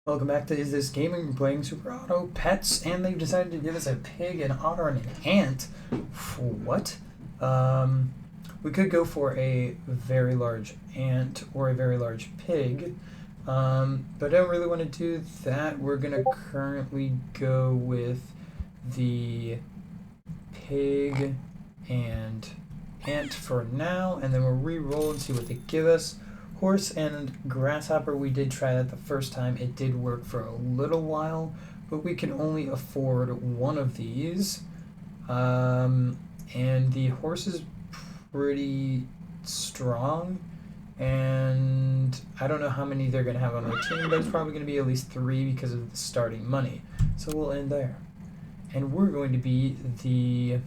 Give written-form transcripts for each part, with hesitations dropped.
Welcome back to Is This Gaming? We're playing Super Auto Pets, and they've decided to give us a pig, an otter, and an ant. For what? We could go for a very large ant or a very large pig, but I don't really want to do that. We're going to currently go with the pig and ant for now, and then we'll re-roll and see what they give us. Horse and grasshopper, we did try that the first time. It did work for a little while, but we can only afford one of these. And the horse is pretty strong, and I don't know how many they're going to have on their team, but it's probably going to be at least 3 because of the starting money. So we'll end there. And we're going to be the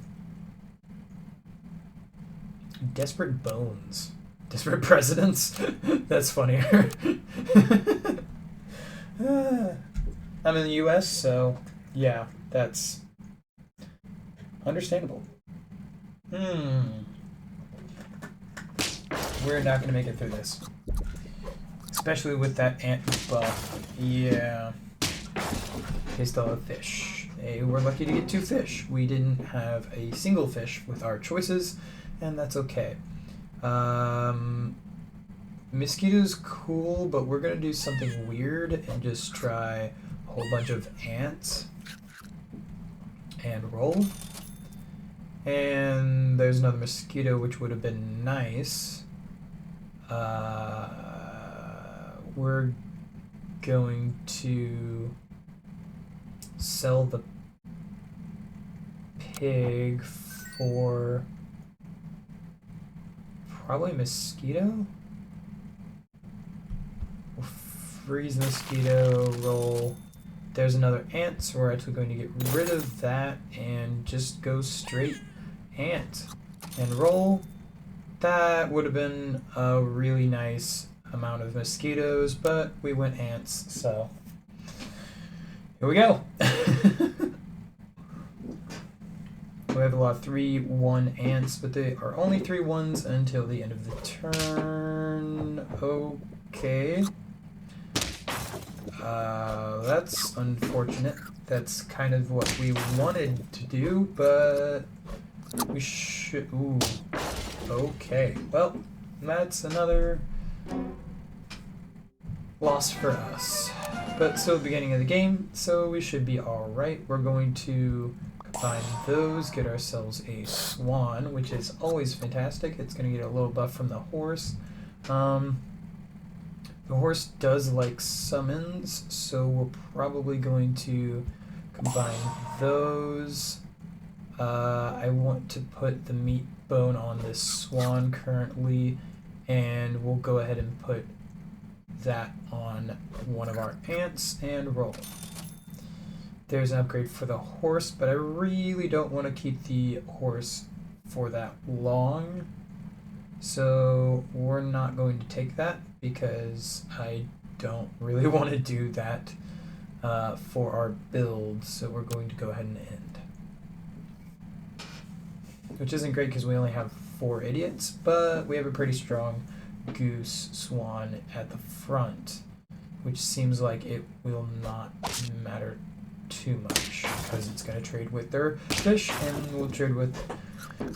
Desperate Bones. Desperate Presidents? That's funnier. I'm in the US, so yeah, that's understandable. We're not going to make it through this. Especially with that ant buff. Yeah. They still have fish. They were lucky to get 2 fish. We didn't have a single fish with our choices, and that's okay. Mosquito's cool, but we're gonna do something weird and just try a whole bunch of ants and roll. And there's another mosquito, which would have been nice. We're going to sell the pig for probably mosquito. We'll freeze mosquito, roll. There's another ant, so we're actually going to get rid of that and just go straight ant and roll. That would have been a really nice amount of mosquitoes, but we went ants, so here we go. We have a lot of 3-1 ants, but they are only 3 ones until the end of the turn. Okay. That's unfortunate. That's kind of what we wanted to do, but we should... Ooh. Okay. Well, that's another loss for us. But still the beginning of the game, so we should be alright. We're going to combine those, get ourselves a swan, which is always fantastic. It's going to get a little buff from the horse. The horse does like summons, so we're probably going to combine those. I want to put the meat bone on this swan currently, and we'll go ahead and put that on one of our ants and roll. There's an upgrade for the horse, but I really don't want to keep the horse for that long. So we're not going to take that because I don't really want to do that for our build. So we're going to go ahead and end. Which isn't great because we only have 4 idiots, but we have a pretty strong goose swan at the front, which seems like it will not matter too much because it's going to trade with their fish and we'll trade with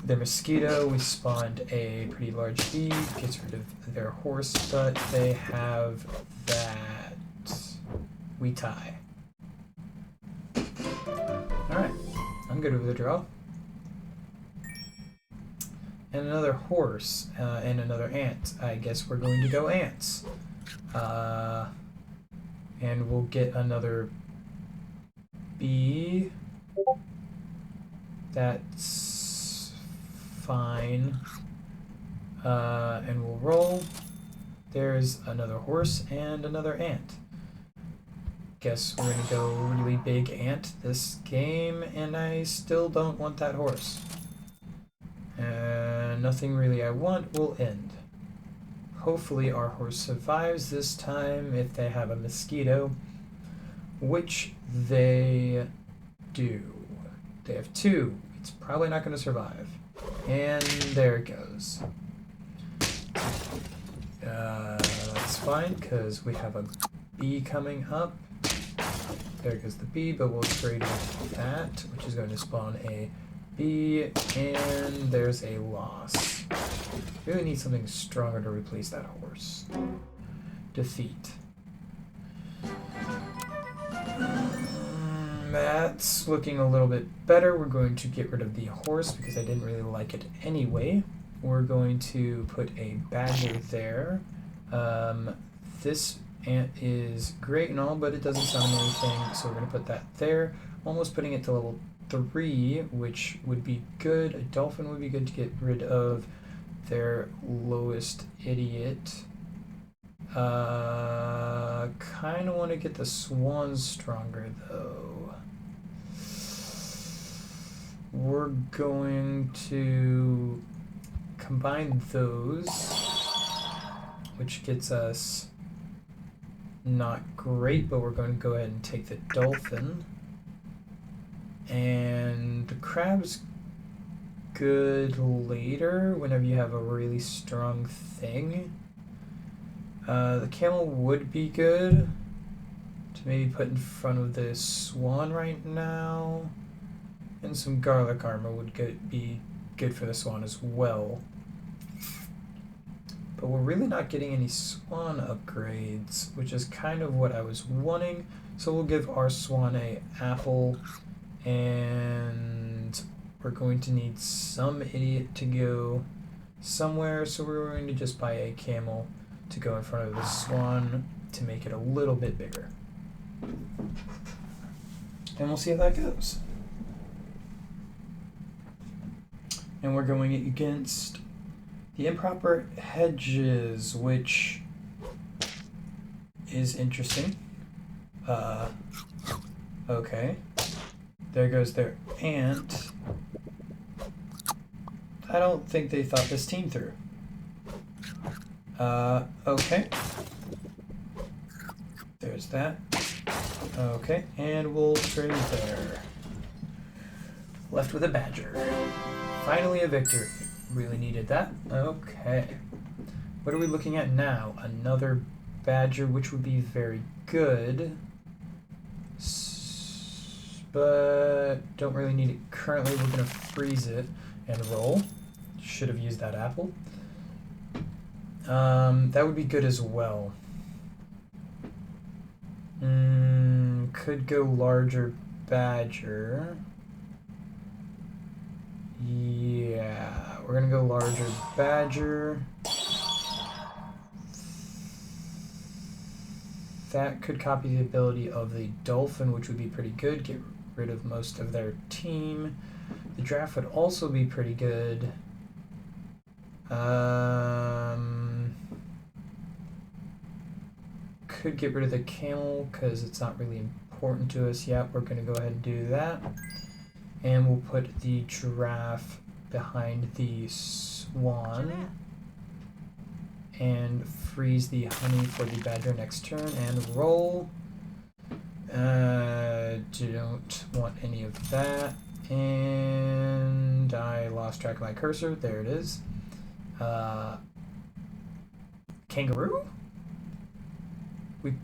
their mosquito. We spawned a pretty large bee, gets rid of their horse, but they have that. We tie. Alright, I'm good with the draw. And another horse and another ant. I guess we're going to go ants. And we'll get another bee. That's fine. And we'll roll. There's another horse and another ant. Guess we're going to go really big ant this game, and I still don't want that horse. Nothing really I want will end. Hopefully our horse survives this time if they have a mosquito, which they do. They have 2. It's probably not going to survive. And there it goes. That's fine because we have a bee coming up. There goes the bee, but we'll trade with that, which is going to spawn a bee, and there's a loss. Really need something stronger to replace that horse. Defeat. That's looking a little bit better. We're going to get rid of the horse because I didn't really like it anyway. We're going to put a badger there. This ant is great and all, but it doesn't summon anything, so we're going to put that there. Almost putting it to level 3, which would be good. A dolphin would be good to get rid of their lowest idiot. Kind of want to get the swans stronger though. We're going to combine those, which gets us not great, but we're going to go ahead and take the dolphin. And the crab's good later whenever you have a really strong thing. The camel would be good to maybe put in front of the swan right now. And some garlic armor would be good for the swan as well. But we're really not getting any swan upgrades, which is kind of what I was wanting. So we'll give our swan an apple, and we're going to need some idiot to go somewhere, so we're going to just buy a camel to go in front of the swan to make it a little bit bigger. And we'll see how that goes. And we're going against the improper hedges, which is interesting. Okay. There goes their ant. I don't think they thought this team through. Okay. There's that. Okay, and we'll trade there. Left with a badger. Finally a victory. Really needed that. Okay. What are we looking at now? Another badger, which would be very good. But don't really need it currently. We're going to freeze it and roll. Should have used that apple. That would be good as well. Could go larger badger. Yeah, we're gonna go larger badger. That could copy the ability of the dolphin, which would be pretty good. Get rid of most of their team. The giraffe would also be pretty good. Could get rid of the camel because it's not really important to us yet. We're going to go ahead and do that. And we'll put the giraffe behind the swan. And freeze the honey for the badger next turn and roll. Don't want any of that. And I lost track of my cursor. There it is. Kangaroo? We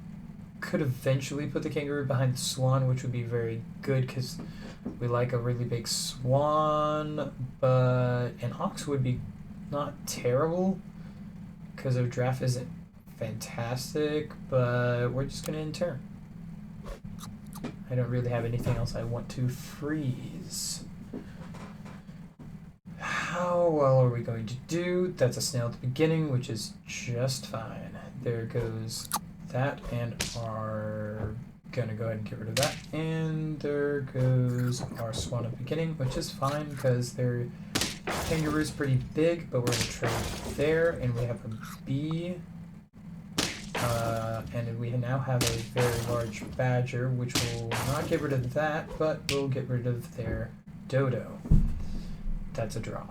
could eventually put the kangaroo behind the swan, which would be very good because we like a really big swan, but an ox would be not terrible because our draft isn't fantastic, but we're just going to end turn. I don't really have anything else I want to freeze. How well are we going to do? That's a snail at the beginning, which is just fine. There goes that, and are gonna go ahead and get rid of that. And there goes our swan at the beginning, which is fine because their kangaroo's pretty big, but we're gonna trade there, and we have a bee. And we now have a very large badger, which will not get rid of that, but we'll get rid of their dodo. That's a draw.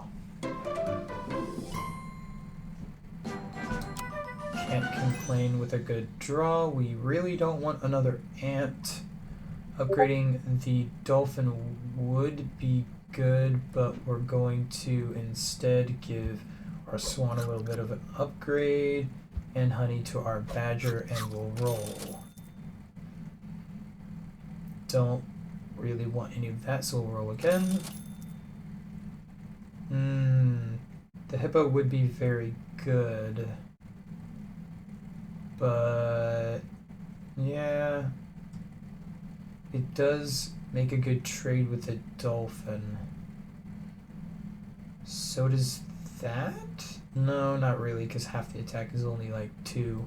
Can't complain with a good draw. We really don't want another ant. Upgrading the dolphin would be good, but we're going to instead give our swan a little bit of an upgrade and honey to our badger, and we'll roll. don't really want any of that, so we'll roll again. The hippo would be very good. But yeah, it does make a good trade with the dolphin. So does that? No, not really, because half the attack is only like 2.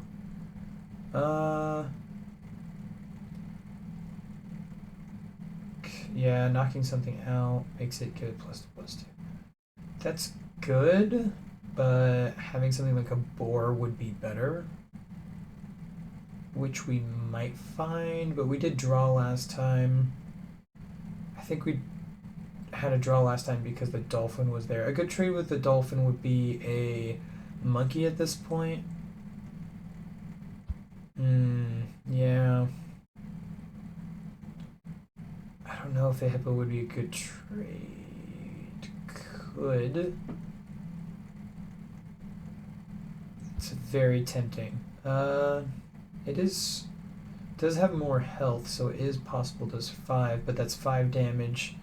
Yeah, knocking something out makes it good +2/+2. That's good, but having something like a boar would be better, which we might find, but we did draw last time. I think we had a draw last time because the dolphin was there. A good trade with the dolphin would be a monkey at this point. Yeah. I don't know if the hippo would be a good trade. Could. It's very tempting. It does have more health, so it is possible does 5, but that's 5 damage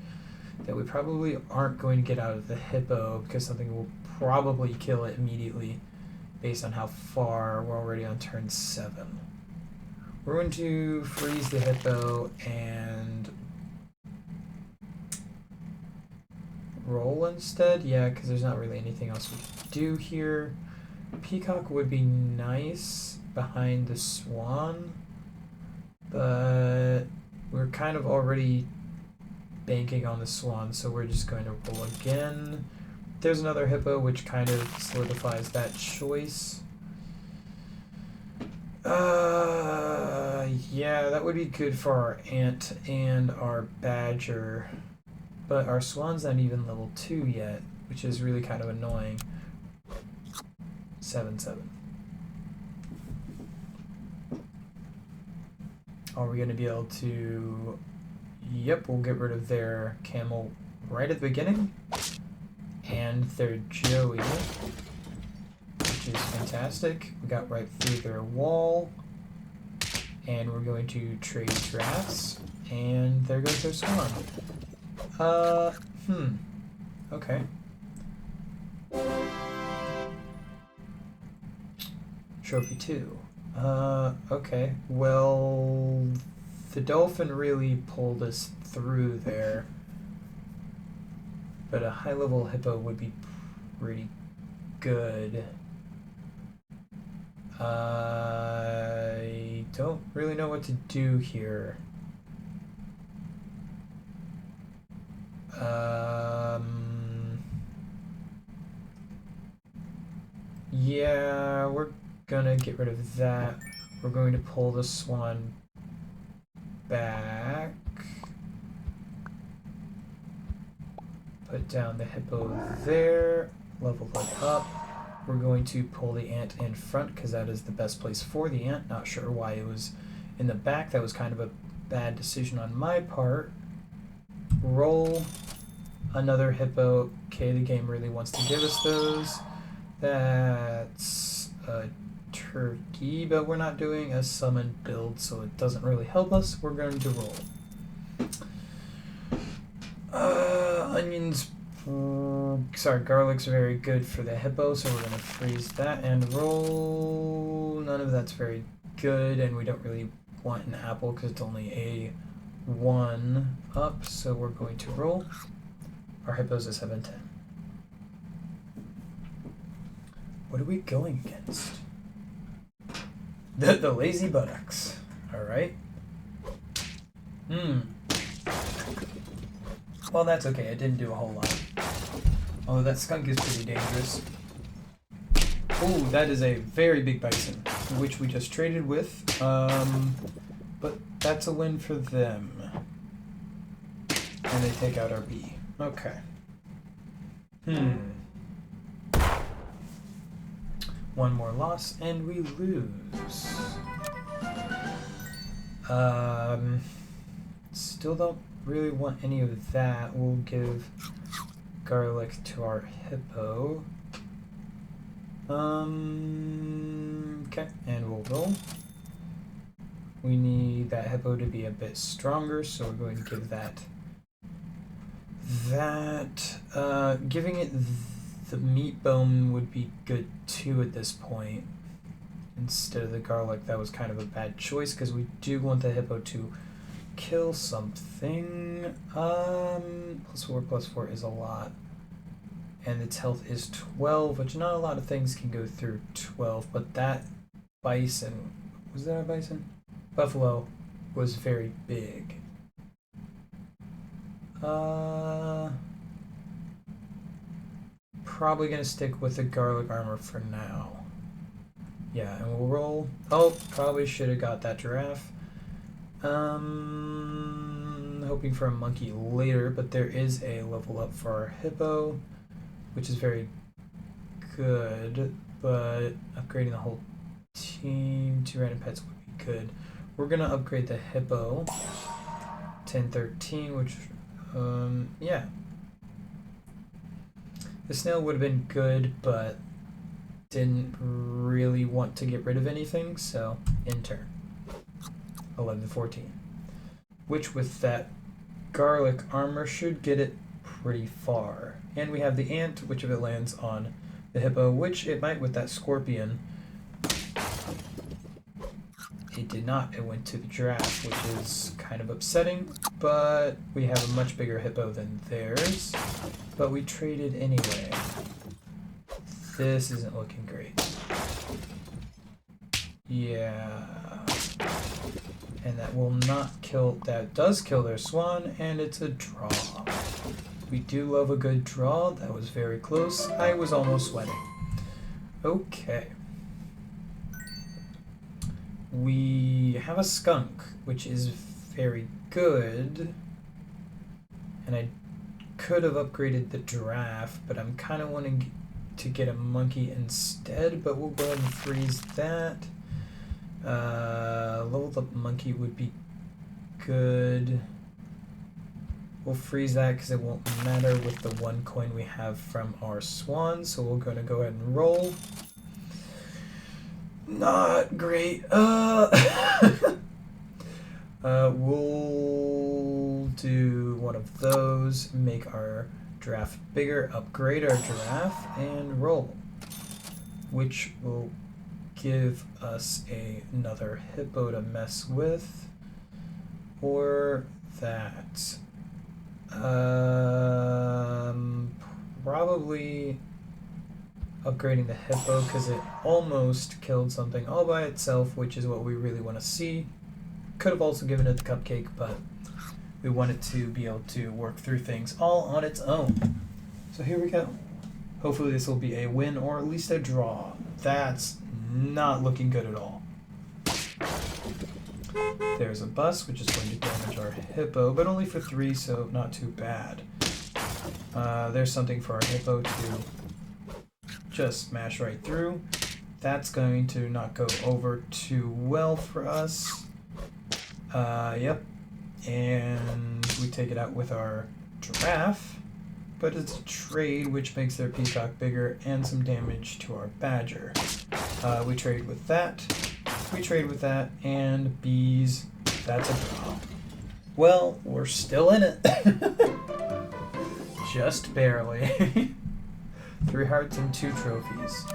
that we probably aren't going to get out of the hippo because something will probably kill it immediately based on how far we're already on turn 7. We're going to freeze the hippo and roll instead. Yeah, because there's not really anything else we can do here. Peacock would be nice behind the swan, but we're kind of already banking on the swan, so we're just going to roll again. There's another hippo, which kind of solidifies that choice. Yeah, that would be good for our ant and our badger, but our swan's not even level 2 yet, which is really kind of annoying. 7/7. Are we going to be able to... Yep, we'll get rid of their camel right at the beginning. And their joey, which is fantastic. We got right through their wall. And we're going to trade drafts. And there goes their swan. Okay. Trophy 2. Okay. Well, the dolphin really pulled us through there. But a high-level hippo would be pretty good. I don't really know what to do here. Yeah, we're gonna get rid of that. We're going to pull the swan back. Put down the hippo there. Level it up. We're going to pull the ant in front because that is the best place for the ant. Not sure why it was in the back. That was kind of a bad decision on my part. Roll another hippo. Okay, the game really wants to give us those. That's a turkey, but we're not doing a summon build, so it doesn't really help us. We're going to roll. Onions, sorry, garlic's very good for the hippo, so we're going to freeze that and roll. None of that's very good, and we don't really want an apple because it's only a 1 up, so we're going to roll. Our hippo's a 7/10. What are we going against? The lazy buttocks. Alright. Well, that's okay. It didn't do a whole lot. Although that skunk is pretty dangerous. Ooh, that is a very big bison, which we just traded with. But that's a win for them. And they take out our bee. Okay. One more loss, and we lose. Still don't really want any of that. We'll give garlic to our hippo. Okay, and we'll roll. We need that hippo to be a bit stronger, so we're going to give that. Giving it the meat bone would be good too at this point. Instead of the garlic, that was kind of a bad choice because we do want the hippo to kill something. +4 is a lot. And its health is 12, which not a lot of things can go through 12, but that bison, was that a bison? Buffalo was very big. Probably gonna stick with the garlic armor for now. Yeah, and we'll roll. Oh, probably should have got that giraffe. Hoping for a monkey later, but there is a level up for our hippo, which is very good, but upgrading the whole team to random pets would be good. We're gonna upgrade the hippo 10-13, which yeah. The snail would have been good, but didn't really want to get rid of anything, so in turn. 11-14. Which with that garlic armor should get it pretty far. And we have the ant, which if it lands on the hippo, which it might with that scorpion. It did not, it went to the giraffe, which is kind of upsetting, but we have a much bigger hippo than theirs. But we traded anyway. This isn't looking great. Yeah. And that will not kill, that does kill their swan, and it's a draw. We do love a good draw. That was very close. I was almost sweating. Okay. We have a skunk, which is very good. And I could have upgraded the giraffe, but I'm kind of wanting to get a monkey instead, but we'll go ahead and freeze that. Leveled up monkey would be good. We'll freeze that because it won't matter with the 1 coin we have from our swan, so we're going to go ahead and roll. Not great. We'll do one of those, make our giraffe bigger, upgrade our giraffe, and roll. Which will give us another hippo to mess with. Or that. Probably upgrading the hippo because it almost killed something all by itself, which is what we really want to see. Could have also given it the cupcake, but we want it to be able to work through things all on its own. So here we go. Hopefully this will be a win or at least a draw. That's not looking good at all. There's a bus, which is going to damage our hippo, but only for 3, so not too bad. There's something for our hippo to just smash right through. That's going to not go over too well for us. Yep. And we take it out with our giraffe, but it's a trade, which makes their peacock bigger and some damage to our badger. We trade with that. We trade with that, and bees. That's a draw. Well, we're still in it. Just barely. 3 hearts and 2 trophies.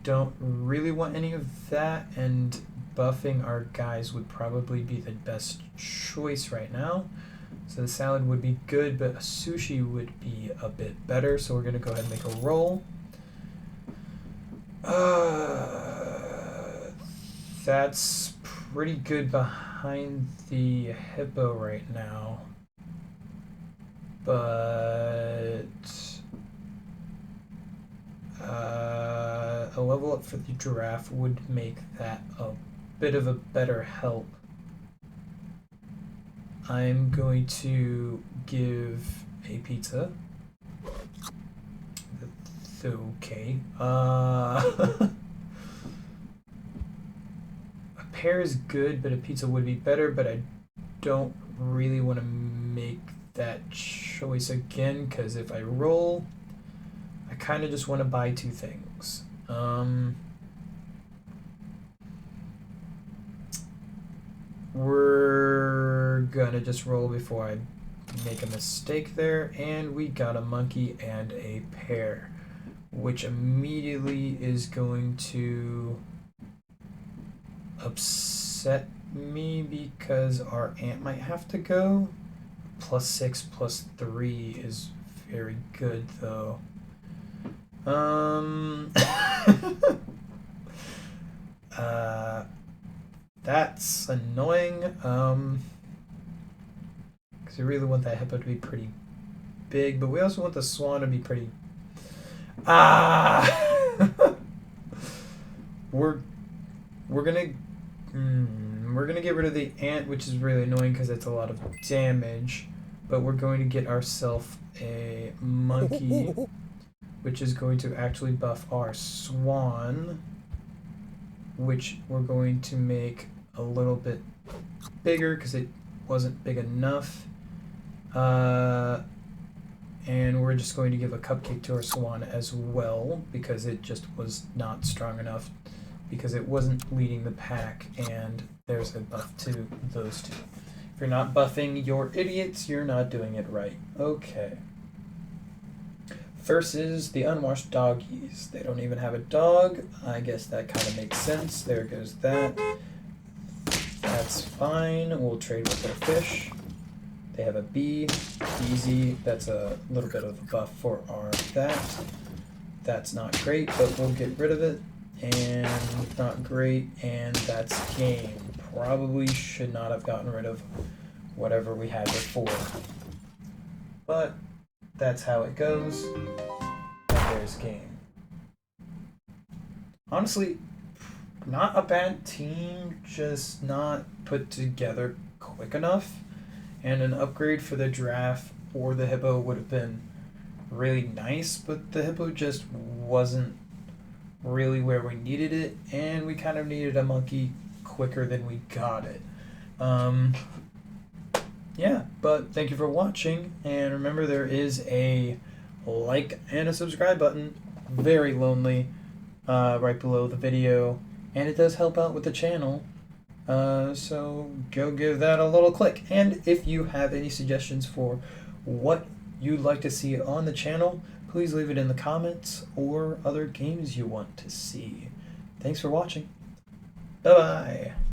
Don't really want any of that, and buffing our guys would probably be the best choice right now. So the salad would be good, but a sushi would be a bit better, so we're going to go ahead and make a roll. That's pretty good behind the hippo right now. But a level up for the giraffe would make that a bit of a better help. I'm going to give a pizza. That's okay. A pear is good, but a pizza would be better, but I don't really want to make that choice again, because if I roll, I kind of just want to buy 2 things. we're gonna just roll before I make a mistake there, and we got a monkey and a pear, which immediately is going to upset me because our ant might have to go. +6 +3 is very good though. That's annoying. Because we really want that hippo to be pretty big, but we also want the swan to be pretty. We're gonna get rid of the ant, which is really annoying because it's a lot of damage. But we're going to get ourselves a monkey, which is going to actually buff our swan, which we're going to make a little bit bigger because it wasn't big enough. And we're just going to give a cupcake to our swan as well because it just was not strong enough because it wasn't leading the pack, and there's a buff to those two. If you're not buffing your idiots, you're not doing it right. Okay. Versus the unwashed doggies. They don't even have a dog. I guess that kind of makes sense. There goes that. That's fine. We'll trade with their fish. They have a bee. Easy. That's a little bit of a buff for our that. That's not great, but we'll get rid of it. And not great. And that's game. Probably should not have gotten rid of whatever we had before. But that's how it goes. And there's game. Honestly, not a bad team, just not put together quick enough. And an upgrade for the giraffe or the hippo would have been really nice, but the hippo just wasn't really where we needed it, and we kind of needed a monkey quicker than we got it. Yeah, but thank you for watching, and remember there is a like and a subscribe button, very lonely, right below the video, and it does help out with the channel, so go give that a little click. And if you have any suggestions for what you'd like to see on the channel, please leave it in the comments, or other games you want to see. Thanks for watching. Bye-bye.